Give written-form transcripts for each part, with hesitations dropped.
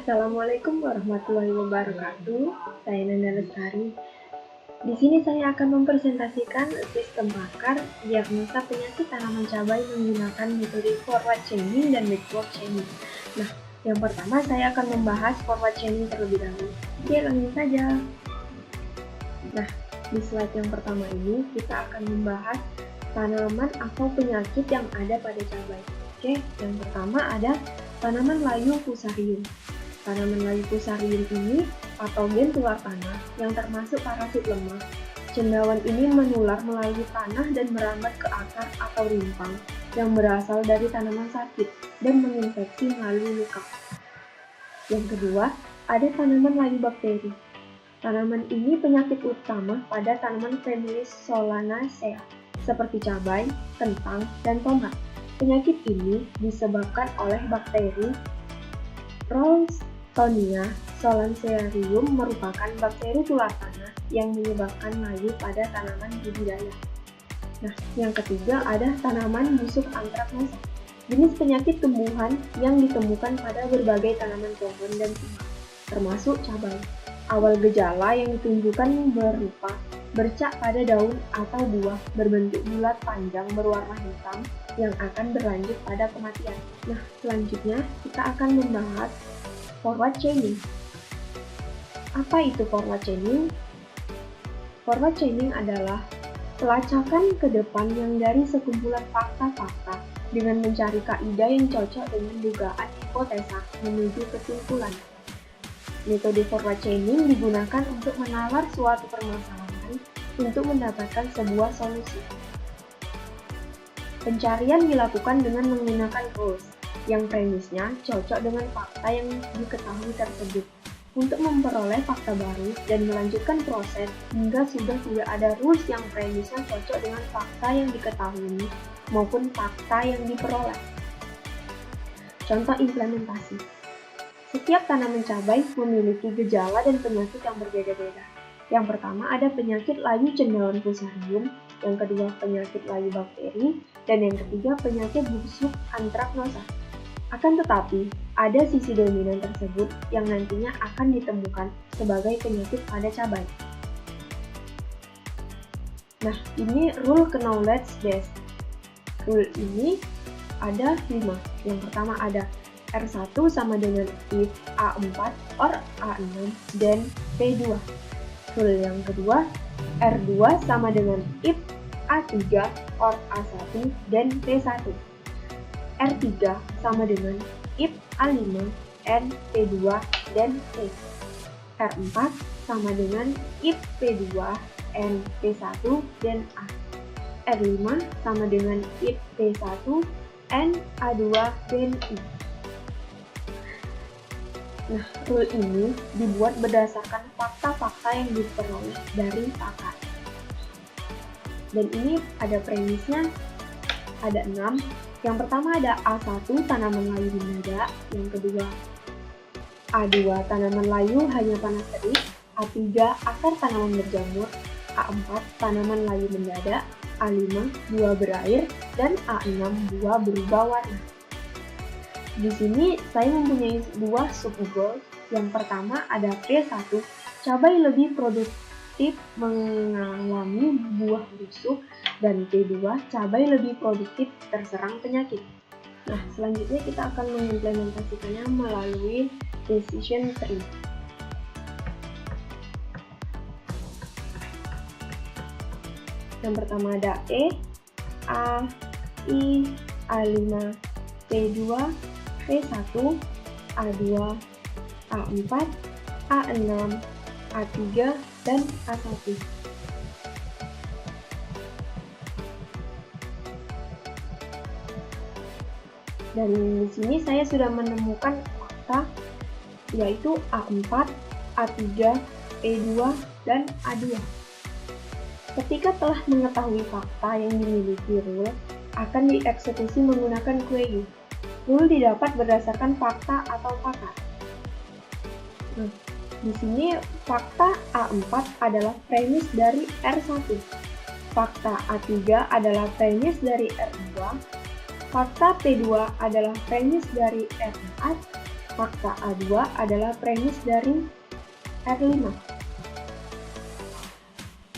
Assalamualaikum warahmatullahi wabarakatuh. Saya Nanda Lestari. Di sini saya akan mempresentasikan sistem bakar diagnosa penyakit tanaman cabai menggunakan metode forward chaining dan backward chaining. Nah, yang pertama saya akan membahas forward chaining terlebih dahulu. Oke, langsung saja. Nah, di slide yang pertama ini kita akan membahas tanaman atau penyakit yang ada pada cabai. Oke, yang pertama ada tanaman layu fusarium. Tanaman layu fusarium ini patogen tular tanah yang termasuk parasit lemah. Cendawan ini menular melalui tanah dan merambat ke akar atau rimpang yang berasal dari tanaman sakit dan menginfeksi melalui luka. Yang kedua, ada tanaman layu bakteri. Tanaman ini penyakit utama pada tanaman famili Solanaceae seperti cabai, kentang, dan tomat. Penyakit ini disebabkan oleh bakteri Ralstonia solanacearum, merupakan bakteri tular tanah yang menyebabkan layu pada tanaman budidaya. Nah, yang ketiga ada tanaman busuk antraknosa. Jenis penyakit tumbuhan yang ditemukan pada berbagai tanaman pohon dan bunga, termasuk cabai. Awal gejala yang ditunjukkan berupa bercak pada daun atau buah berbentuk bulat panjang berwarna hitam yang akan berlanjut pada kematian. Nah, selanjutnya kita akan membahas forward chaining. Apa itu forward chaining? Forward chaining adalah pelacakan ke depan yang dari sekumpulan fakta-fakta dengan mencari kaidah yang cocok dengan dugaan hipotesa menuju kesimpulan. Metode forward chaining digunakan untuk menalar suatu permasalahan untuk mendapatkan sebuah solusi. Pencarian dilakukan dengan menggunakan rules yang premisnya cocok dengan fakta yang diketahui tersebut untuk memperoleh fakta baru dan melanjutkan proses hingga sudah tidak ada rules yang premisnya cocok dengan fakta yang diketahui maupun fakta yang diperoleh. Contoh implementasi. Setiap tanaman cabai memiliki gejala dan penyakit yang berbeda-beda. Yang pertama ada penyakit layu cendawan fusarium, yang kedua penyakit layu bakteri, dan yang ketiga penyakit busuk antraknosa. Akan tetapi, ada sisi dominan tersebut yang nantinya akan ditemukan sebagai penyakit pada cabai. Nah, ini rule knowledge base. Rule ini ada 5. Yang pertama ada R1 sama dengan if A4 or A6 dan P2. Rule yang kedua, R2 sama dengan if A3 or A1 dan P1. R3 sama dengan if A5 and P2 dan P. R4 sama dengan if P2 and P1 dan A. R5 sama dengan if P1 and A2 dan I. Nah, rule ini dibuat berdasarkan fakta-fakta yang diperoleh dari pakar. Dan ini ada premisnya, ada 6. Yang pertama ada A1 tanaman layu mendada, yang kedua A2 tanaman layu hanya panas terik, A3 akar tanaman berjamur, A4 tanaman layu mendadak, A5 buah berair, dan A6 buah berubah warna. Di sini saya mempunyai 2 sub-goal. Yang pertama ada P1, cabai lebih produktif mengalami buah busuk, dan P2, cabai lebih produktif terserang penyakit. Nah, selanjutnya kita akan mengimplementasikannya melalui decision tree. Yang pertama ada E, A, I, A5, P2, P1, A2, A4, A6, A3, dan A1. Dan di sini saya sudah menemukan fakta yaitu A4, A3, E2, dan A2. Ketika telah mengetahui fakta yang dimiliki rule, akan dieksekusi menggunakan QEU. Rule didapat berdasarkan fakta atau pakar. Nah, di sini fakta A4 adalah premis dari R1. Fakta A3 adalah premis dari R2. Fakta P2 adalah premis dari R4. fakta A2 adalah premis dari R5.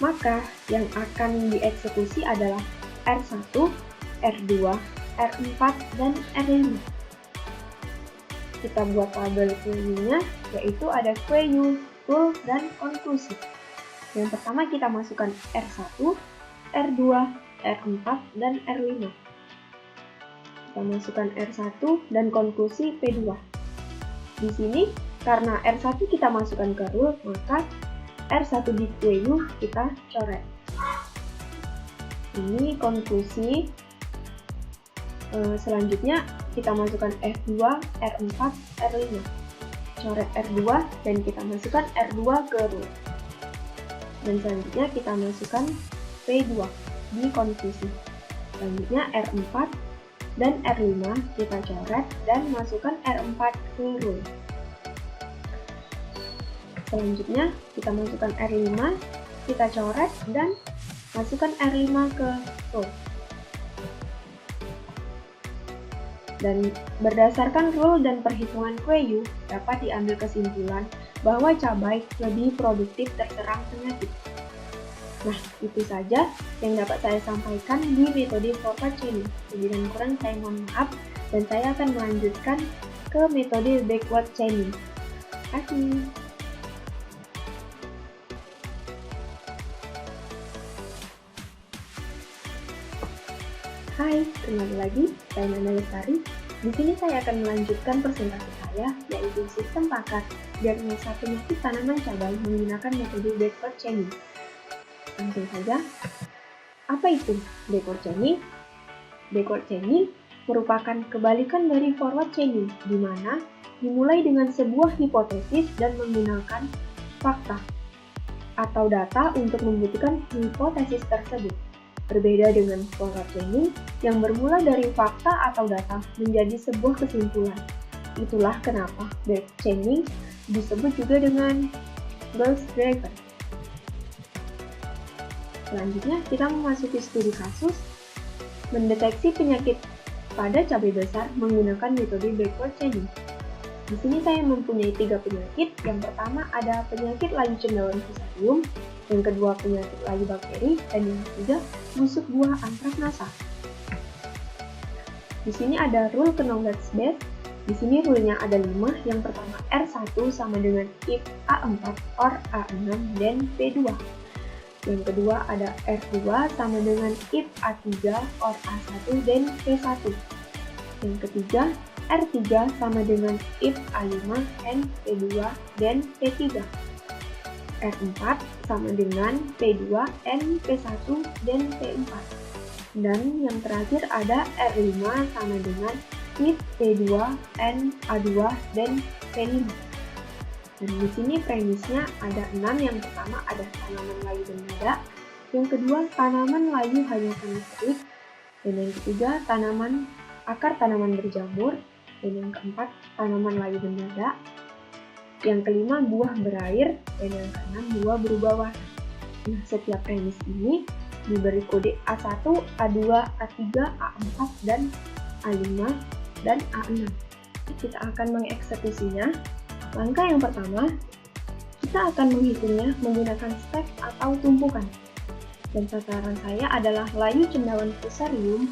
Maka yang akan dieksekusi adalah R1, R2, R4, dan R5. Kita buat tabel QU-nya, yaitu ada QU, rule, dan konklusi. Yang pertama kita masukkan R1, R2, R4, dan R5. Kita masukkan R1 dan konklusi P2. Di sini, karena R1 kita masukkan ke rule, maka R1 di QU kita coret. Ini konklusi. Selanjutnya kita masukkan F2, R4, R5. Coret R2 dan kita masukkan R2 ke rule. Dan selanjutnya kita masukkan P2 di konklusi. Selanjutnya R4 dan R5 kita coret dan masukkan R4 ke rule. Selanjutnya kita masukkan R5, kita coret dan masukkan R5 ke rule. Dan berdasarkan rule dan perhitungan QU, dapat diambil kesimpulan bahwa cabai lebih produktif terserang penyakit. Nah, itu saja yang dapat saya sampaikan di metode forward chaining. Lebih dan kurang saya mohon maaf, dan saya akan melanjutkan ke metode backward chaining. Terima kasih. Hai, kembali lagi, saya Nana Lestari. Di sini saya akan melanjutkan presentasi saya, yaitu sistem pakar diagnosa penyakit tanaman cabai menggunakan metode backward chaining. Langsung saja, apa itu backward chaining? Backward chaining merupakan kebalikan dari forward chaining, di mana dimulai dengan sebuah hipotesis dan menggunakan fakta atau data untuk membuktikan hipotesis tersebut. Berbeda dengan forward chaining yang bermula dari fakta atau data menjadi sebuah kesimpulan. Itulah kenapa back chaining disebut juga dengan growth driver. Selanjutnya kita memasuki studi kasus mendeteksi penyakit pada cabai besar menggunakan metode backward chaining. Di sini saya mempunyai 3 penyakit. Yang pertama ada penyakit layu cendawan fusarium, yang kedua penyakit layu bakteri, dan yang ketiga busuk buah antraknasa. Di sini ada rule knowledge base. Di sini rule-nya ada 5. Yang pertama R1 sama dengan if A4 or A6 dan P2. Yang kedua ada R2 sama dengan if A3 or A1 dan P1. Yang ketiga R3 sama dengan if A5 and P2 dan P3. R4 sama dengan P2 and P1 dan P4. Dan yang terakhir ada R5 sama dengan if P2 and A2 dan P5. Dan di sini premisnya ada 6. Yang pertama ada tanaman layu bernada, yang kedua tanaman layu hanya terik, dan yang ketiga akar tanaman berjamur, dan yang keempat tanaman layu bernada, yang kelima buah berair, dan yang keenam buah berubah warna. Nah, setiap premis ini diberi kode A1, A2, A3, A4, dan A5, dan A6. Kita akan mengeksekusinya. Langkah yang pertama, kita akan menghitungnya menggunakan step atau tumpukan. Dan sasaran saya adalah layu cendawan fusarium,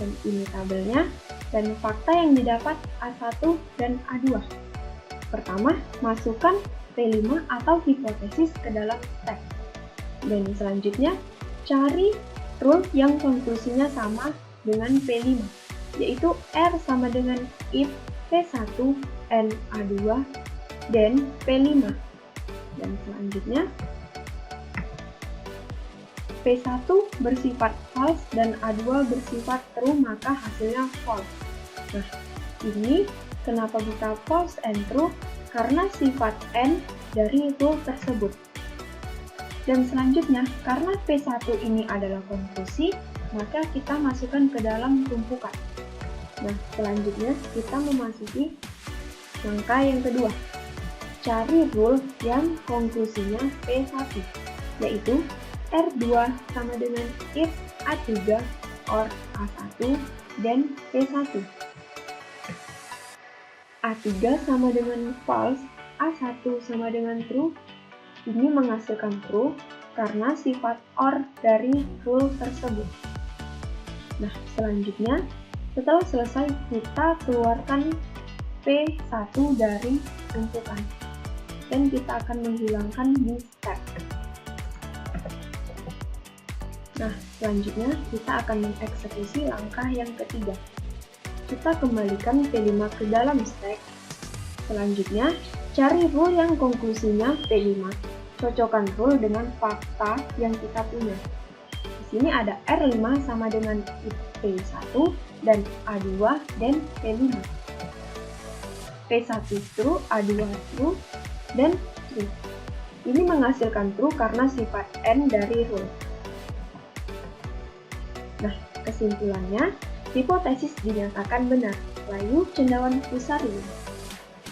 dan ini tabelnya, dan fakta yang didapat A1 dan A2. Pertama, masukkan P5 atau hipotesis ke dalam step. Dan selanjutnya, cari rule yang konklusinya sama dengan P5, yaitu R sama dengan if P1 and A2 dan P5. Dan selanjutnya, P1 bersifat false dan A2 bersifat true, maka hasilnya false. Nah, ini kenapa bisa false and true? Karena sifat N dari rule tersebut. Dan selanjutnya, karena P1 ini adalah konklusi, maka kita masukkan ke dalam tumpukan. Nah, selanjutnya kita memasuki langkah yang kedua. Cari rule yang konklusinya P1, yaitu R2 sama dengan if A3 or A1 dan P1. A3 sama dengan false, A1 sama dengan true. Ini menghasilkan true karena sifat OR dari rule tersebut. Nah, selanjutnya, setelah selesai, kita keluarkan P1 dari tumpukan. Dan kita akan menghilangkan di stack. Nah, selanjutnya kita akan mengeksekusi langkah yang ketiga. Kita kembalikan P5 ke dalam stack. Selanjutnya, cari rule yang konklusinya P5. Cocokkan rule dengan fakta yang kita punya. Di sini ada R5 sama dengan P1 dan A2 dan P5. P1 true, A2 true, dan true. Ini menghasilkan true karena sifat N dari rule. Nah, kesimpulannya, hipotesis dinyatakan benar. Layu cendawan Fusarium.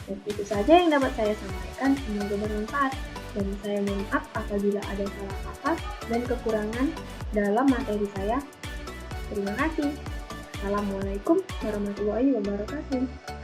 Dan itu saja yang dapat saya sampaikan, semoga bermanfaat. Dan saya mohon maaf apabila ada salah kata dan kekurangan dalam materi saya. Terima kasih. Assalamualaikum warahmatullahi wabarakatuh.